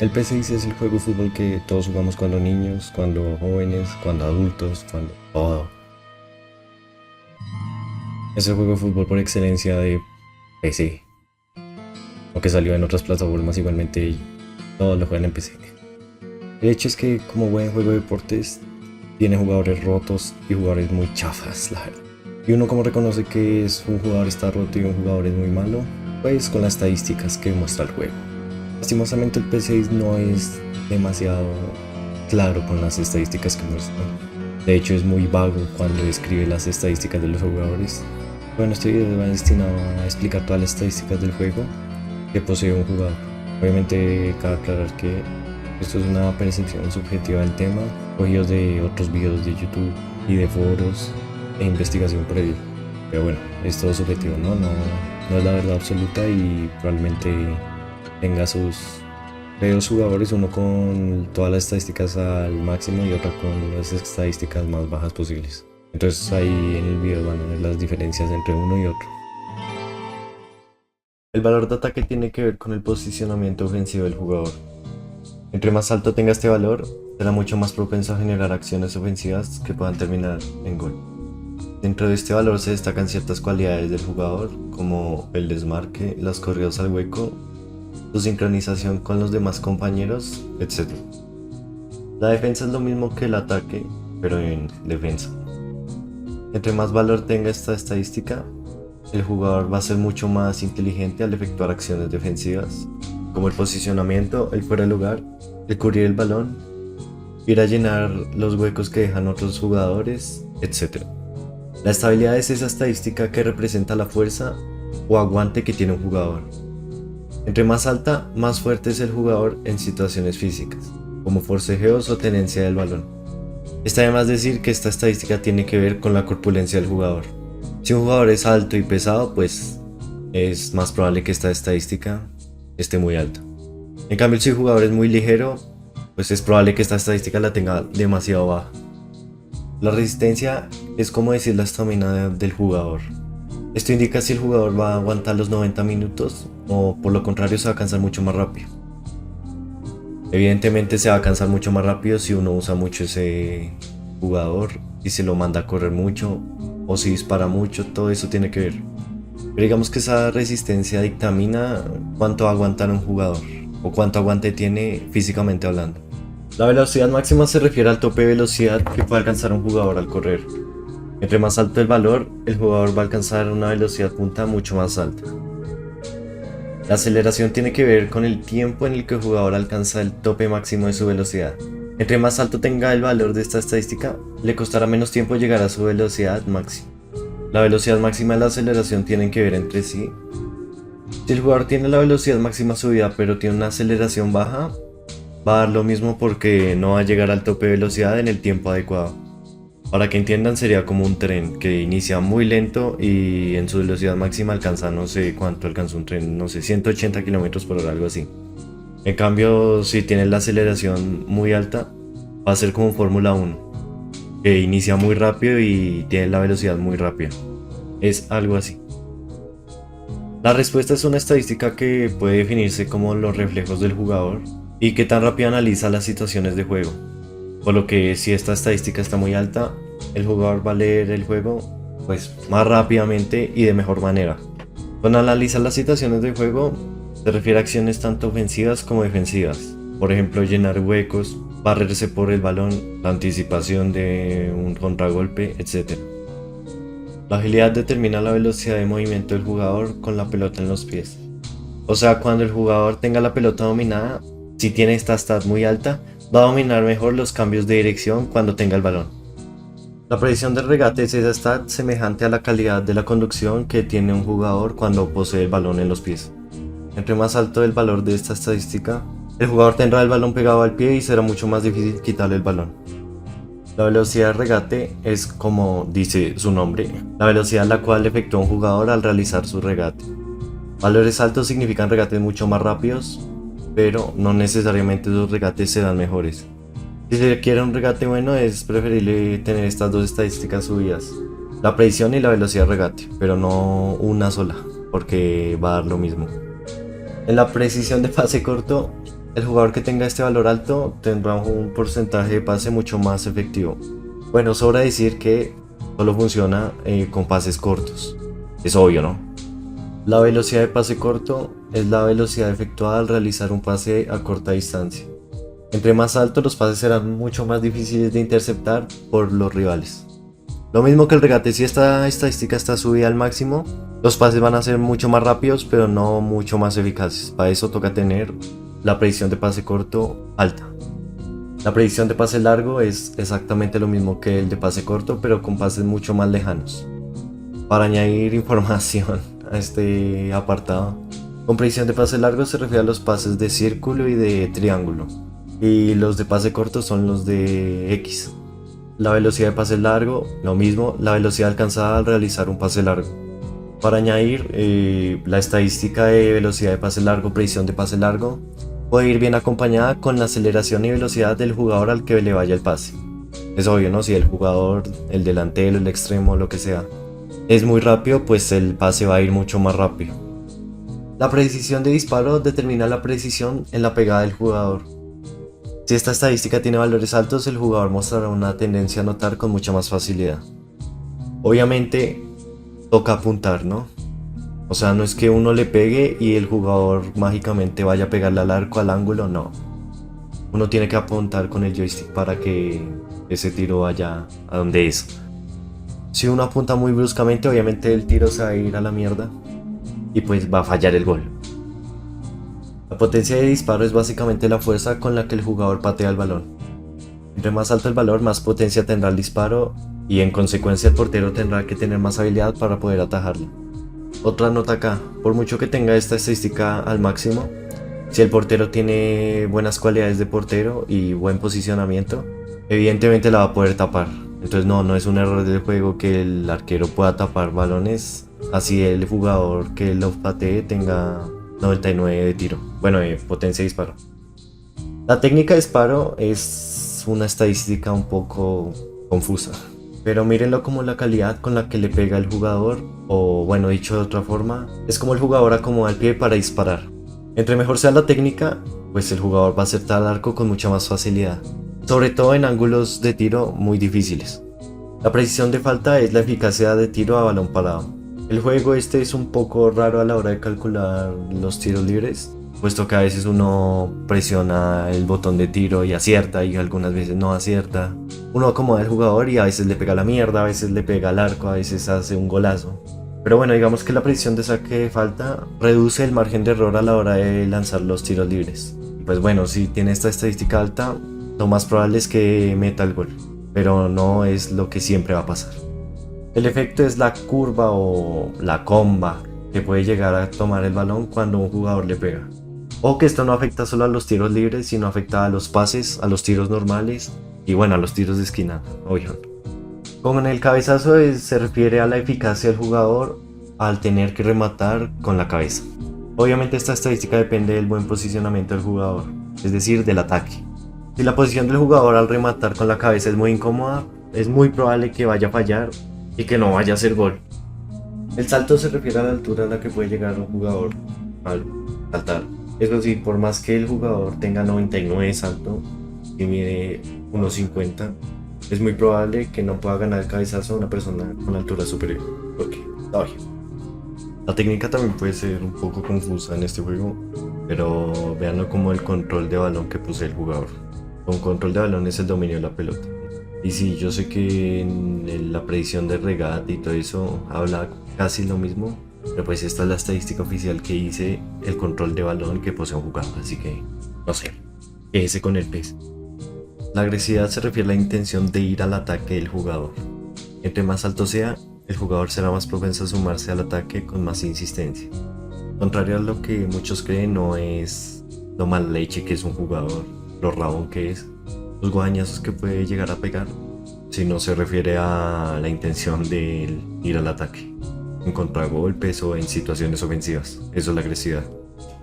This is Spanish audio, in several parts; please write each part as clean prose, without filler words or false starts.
El P6 es el juego de fútbol que todos jugamos cuando niños, cuando jóvenes, cuando adultos, cuando todo. Es el juego de fútbol por excelencia de PC, aunque salió en otras plataformas igualmente y todos lo juegan en PC. El hecho es que como buen juego de deportes tiene jugadores rotos y jugadores muy chafas, la verdad. Y uno como reconoce que es un jugador está roto y un jugador es muy malo, pues con las estadísticas que muestra el juego. Lastimosamente el P6 no es demasiado claro con las estadísticas que muestra. De hecho es muy vago cuando describe las estadísticas de los jugadores. Bueno, este video va destinado a explicar todas las estadísticas del juego que posee un jugador. Obviamente cabe aclarar que esto es una percepción subjetiva del tema, cogidos de otros videos de YouTube y de foros e investigación previa. Pero bueno, es todo subjetivo, no es la verdad absoluta y probablemente tenga sus dos jugadores, uno con todas las estadísticas al máximo y otro con las estadísticas más bajas posibles. Entonces ahí en el video van a ver las diferencias entre uno y otro. El valor de ataque tiene que ver con el posicionamiento ofensivo del jugador. Entre más alto tenga este valor, será mucho más propenso a generar acciones ofensivas que puedan terminar en gol. Dentro de este valor se destacan ciertas cualidades del jugador, como el desmarque, las corridas al hueco, su sincronización con los demás compañeros, etc. La defensa es lo mismo que el ataque, pero en defensa. Entre más valor tenga esta estadística, el jugador va a ser mucho más inteligente al efectuar acciones defensivas, como el posicionamiento, el fuera de lugar, el cubrir el balón, ir a llenar los huecos que dejan otros jugadores, etc. La estabilidad es esa estadística que representa la fuerza o aguante que tiene un jugador. Entre más alta, más fuerte es el jugador en situaciones físicas, como forcejeos o tenencia del balón. Está de más decir que esta estadística tiene que ver con la corpulencia del jugador. Si un jugador es alto y pesado, pues es más probable que esta estadística esté muy alta. En cambio, si el jugador es muy ligero, pues es probable que esta estadística la tenga demasiado baja. La resistencia es como decir la estamina del jugador. Esto indica si el jugador va a aguantar los 90 minutos o por lo contrario se va a cansar mucho más rápido. Evidentemente se va a cansar mucho más rápido si uno usa mucho ese jugador y se lo manda a correr mucho o si dispara mucho, todo eso tiene que ver. Pero digamos que esa resistencia dictamina cuánto va a aguantar un jugador o cuánto aguante tiene físicamente hablando. La velocidad máxima se refiere al tope de velocidad que puede alcanzar un jugador al correr. Entre más alto el valor, el jugador va a alcanzar una velocidad punta mucho más alta. La aceleración tiene que ver con el tiempo en el que el jugador alcanza el tope máximo de su velocidad. Entre más alto tenga el valor de esta estadística, le costará menos tiempo llegar a su velocidad máxima. La velocidad máxima y la aceleración tienen que ver entre sí. Si el jugador tiene la velocidad máxima subida pero tiene una aceleración baja, va a dar lo mismo porque no va a llegar al tope de velocidad en el tiempo adecuado. Para que entiendan, sería como un tren que inicia muy lento y en su velocidad máxima alcanza, no sé cuánto alcanza un tren, no sé, 180 km por hora, algo así. En cambio, si tiene la aceleración muy alta, va a ser como un Fórmula 1, que inicia muy rápido y tiene la velocidad muy rápida. Es algo así. La respuesta es una estadística que puede definirse como los reflejos del jugador y qué tan rápido analiza las situaciones de juego. Por lo que si esta estadística está muy alta, el jugador va a leer el juego pues más rápidamente y de mejor manera. Cuando analiza las situaciones de juego, se refiere a acciones tanto ofensivas como defensivas. Por ejemplo, llenar huecos, barrerse por el balón, la anticipación de un contragolpe, etc. La agilidad determina la velocidad de movimiento del jugador con la pelota en los pies. O sea, cuando el jugador tenga la pelota dominada, si tiene esta stat muy alta, va a dominar mejor los cambios de dirección cuando tenga el balón. La predicción del regate es esa stat semejante a la calidad de la conducción que tiene un jugador cuando posee el balón en los pies. Entre más alto el valor de esta estadística, el jugador tendrá el balón pegado al pie y será mucho más difícil quitarle el balón. La velocidad de regate es, como dice su nombre, la velocidad a la cual efectúa un jugador al realizar su regate. Valores altos significan regates mucho más rápidos, pero no necesariamente los regates serán mejores. Si se quiere un regate bueno, es preferible tener estas dos estadísticas subidas, la predicción y la velocidad de regate, pero no una sola, porque va a dar lo mismo. En la precisión de pase corto, El jugador que tenga este valor alto tendrá un porcentaje de pase mucho más efectivo. Bueno, sobra decir que solo funciona con pases cortos. Es obvio, ¿no? La velocidad de pase corto es la velocidad efectuada al realizar un pase a corta distancia. Entre más altos los pases serán mucho más difíciles de interceptar por los rivales. Lo mismo que el regate, si esta estadística está subida al máximo, los pases van a ser mucho más rápidos pero no mucho más eficaces. Para eso toca tener la predicción de pase corto alta. La predicción de pase largo es exactamente lo mismo que el de pase corto pero con pases mucho más lejanos. Para añadir información a este apartado, con predicción de pase largo se refiere a los pases de círculo y de triángulo, y los de pase corto son los de X. La velocidad de pase largo, lo mismo, la velocidad alcanzada al realizar un pase largo. Para añadir, la estadística de velocidad de pase largo, predicción de pase largo, puede ir bien acompañada con la aceleración y velocidad del jugador al que le vaya el pase. Es obvio, ¿no? Si el jugador, el delantero, el extremo, lo que sea, es muy rápido, pues el pase va a ir mucho más rápido. La precisión de disparo determina la precisión en la pegada del jugador. Si esta estadística tiene valores altos, el jugador mostrará una tendencia a anotar con mucha más facilidad. Obviamente, toca apuntar, ¿no? O sea, no es que uno le pegue y el jugador mágicamente vaya a pegarle al arco, al ángulo, no. Uno tiene que apuntar con el joystick para que ese tiro vaya a donde es. Si uno apunta muy bruscamente, obviamente el tiro se va a ir a la mierda y pues va a fallar el gol. La potencia de disparo es básicamente la fuerza con la que el jugador patea el balón. Entre más alto el valor, más potencia tendrá el disparo y en consecuencia el portero tendrá que tener más habilidad para poder atajarlo. Otra nota acá, por mucho que tenga esta estadística al máximo, si el portero tiene buenas cualidades de portero y buen posicionamiento, evidentemente la va a poder tapar. Entonces no es un error del juego que el arquero pueda tapar balones, así el jugador que lo patee tenga 99 de tiro, bueno, de potencia de disparo. La técnica de disparo es una estadística un poco confusa, pero mírenlo como la calidad con la que le pega el jugador, o bueno, dicho de otra forma, es como el jugador acomoda el pie para disparar. Entre mejor sea la técnica, pues el jugador va a acertar al arco con mucha más facilidad, sobre todo en ángulos de tiro muy difíciles. La precisión de falta es la eficacia de tiro a balón parado. El juego este es un poco raro a la hora de calcular los tiros libres, puesto que a veces uno presiona el botón de tiro y acierta y algunas veces no acierta. Uno acomoda al jugador y a veces le pega la mierda, a veces le pega al arco, a veces hace un golazo. Pero bueno, digamos que la precisión de saque de falta reduce el margen de error a la hora de lanzar los tiros libres. Y pues bueno, si tiene esta estadística alta, lo más probable es que meta el gol, pero no es lo que siempre va a pasar. El efecto es la curva o la comba que puede llegar a tomar el balón cuando un jugador le pega. O que esto no afecta solo a los tiros libres, sino afecta a los pases, a los tiros normales y bueno, a los tiros de esquina, obvio. Con el cabezazo se refiere a la eficacia del jugador al tener que rematar con la cabeza. Obviamente esta estadística depende del buen posicionamiento del jugador, es decir, del ataque. Si la posición del jugador al rematar con la cabeza es muy incómoda, es muy probable que vaya a fallar y que no vaya a ser gol. El salto se refiere a la altura a la que puede llegar un jugador al saltar. Eso sí, por más que el jugador tenga 99 de salto y mide 1.50, es muy probable que no pueda ganar el cabezazo a una persona con altura superior. Porque está bien. La técnica también puede ser un poco confusa en este juego, pero véanlo como el control de balón que posee el jugador. Con control de balón es el dominio de la pelota. Y sí, yo sé que en la predicción de regate y todo eso habla casi lo mismo, pero pues esta es la estadística oficial que dice el control de balón que posee un jugador, así que no sé, quédese con el pez. La agresividad se refiere a la intención de ir al ataque del jugador. Entre más alto sea, el jugador será más propenso a sumarse al ataque con más insistencia. Contrario a lo que muchos creen, no es lo mal leche que es un jugador, lo rabón que es, los guadañazos que puede llegar a pegar, sino se refiere a la intención de ir al ataque, en contragolpes o en situaciones ofensivas. Eso es la agresividad.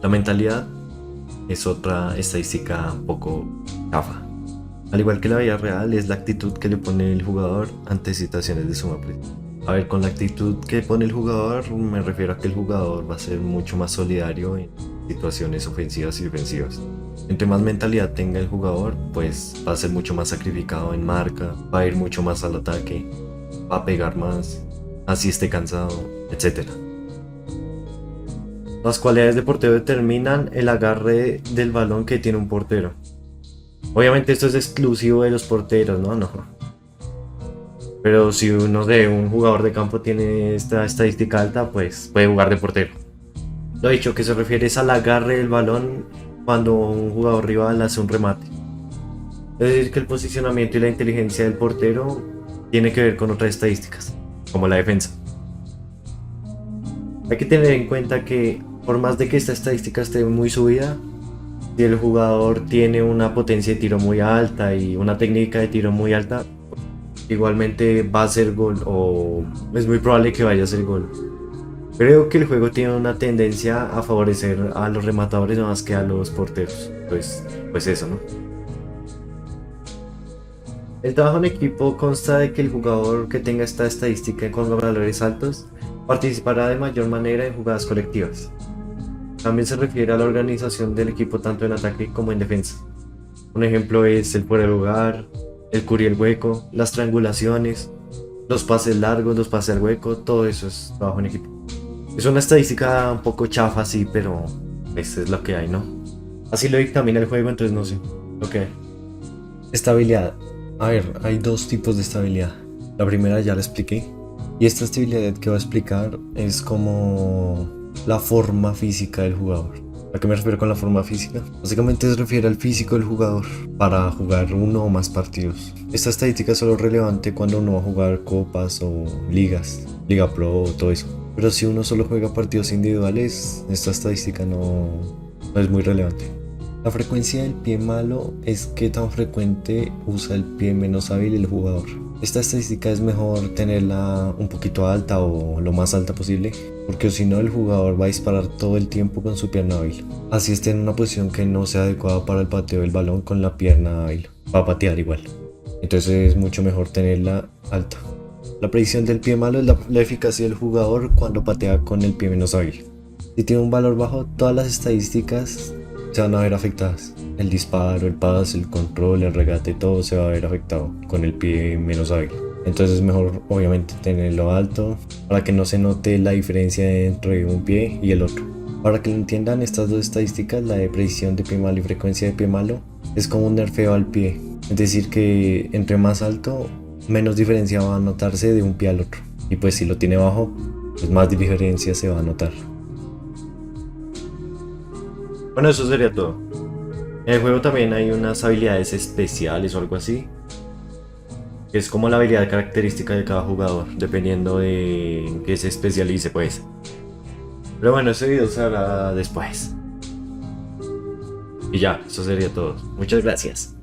La mentalidad es otra estadística un poco chafa. Al igual que la vida real, es la actitud que le pone el jugador ante situaciones de suma presión. A ver, con la actitud que pone el jugador me refiero a que el jugador va a ser mucho más solidario situaciones ofensivas y defensivas. Entre más mentalidad tenga el jugador, pues va a ser mucho más sacrificado en marca, va a ir mucho más al ataque, va a pegar más, así esté cansado, etc. Las cualidades de portero determinan el agarre del balón que tiene un portero. Obviamente esto es exclusivo de los porteros, ¿no? No. Pero si uno de un jugador de campo tiene esta estadística alta, pues puede jugar de portero. Lo dicho, que se refiere es al agarre del balón cuando un jugador rival hace un remate. Es decir, que el posicionamiento y la inteligencia del portero tiene que ver con otras estadísticas, como la defensa. Hay que tener en cuenta que por más de que esta estadística esté muy subida, si el jugador tiene una potencia de tiro muy alta y una técnica de tiro muy alta, igualmente va a ser gol o es muy probable que vaya a ser gol. Creo que el juego tiene una tendencia a favorecer a los rematadores más que a los porteros. Pues eso, ¿no? El trabajo en equipo consta de que el jugador que tenga esta estadística con valores altos participará de mayor manera en jugadas colectivas. También se refiere a la organización del equipo tanto en ataque como en defensa. Un ejemplo es el fuera de lugar, el cubrir el hueco, las triangulaciones, los pases largos, los pases al hueco, todo eso es trabajo en equipo. Es una estadística un poco chafa, sí, pero esto es lo que hay, ¿no? Así lo dictamina el juego, entonces no sé. Ok. Estabilidad. A ver, hay dos tipos de estabilidad. La primera ya la expliqué. Y esta estabilidad que voy a explicar es como la forma física del jugador. ¿A qué me refiero con la forma física? Básicamente se refiere al físico del jugador para jugar uno o más partidos. Esta estadística es solo relevante cuando uno va a jugar copas o ligas, Liga Pro o todo eso. Pero si uno solo juega partidos individuales, esta estadística no es muy relevante. La frecuencia del pie malo es qué tan frecuente usa el pie menos hábil el jugador. Esta estadística es mejor tenerla un poquito alta o lo más alta posible, porque si no el jugador va a disparar todo el tiempo con su pierna hábil. Así esté en una posición que no sea adecuada para el pateo del balón con la pierna hábil. Va a patear igual. Entonces es mucho mejor tenerla alta. La predicción del pie malo es la eficacia del jugador cuando patea con el pie menos hábil. Si tiene un valor bajo, todas las estadísticas se van a ver afectadas. El disparo, el pase, el control, el regate, todo se va a ver afectado con el pie menos hábil. Entonces es mejor obviamente tenerlo alto para que no se note la diferencia entre un pie y el otro. Para que lo entiendan, estas dos estadísticas, la de predicción de pie malo y frecuencia de pie malo, es como un nerfeo al pie. Es decir que entre más alto, menos diferencia va a notarse de un pie al otro. Y pues si lo tiene bajo, pues más diferencia se va a notar. Bueno, eso sería todo. En el juego también hay unas habilidades especiales o algo así. Es como la habilidad característica de cada jugador, dependiendo de en qué se especialice, pues. Pero bueno, ese video se hará después. Y ya, eso sería todo. Muchas gracias.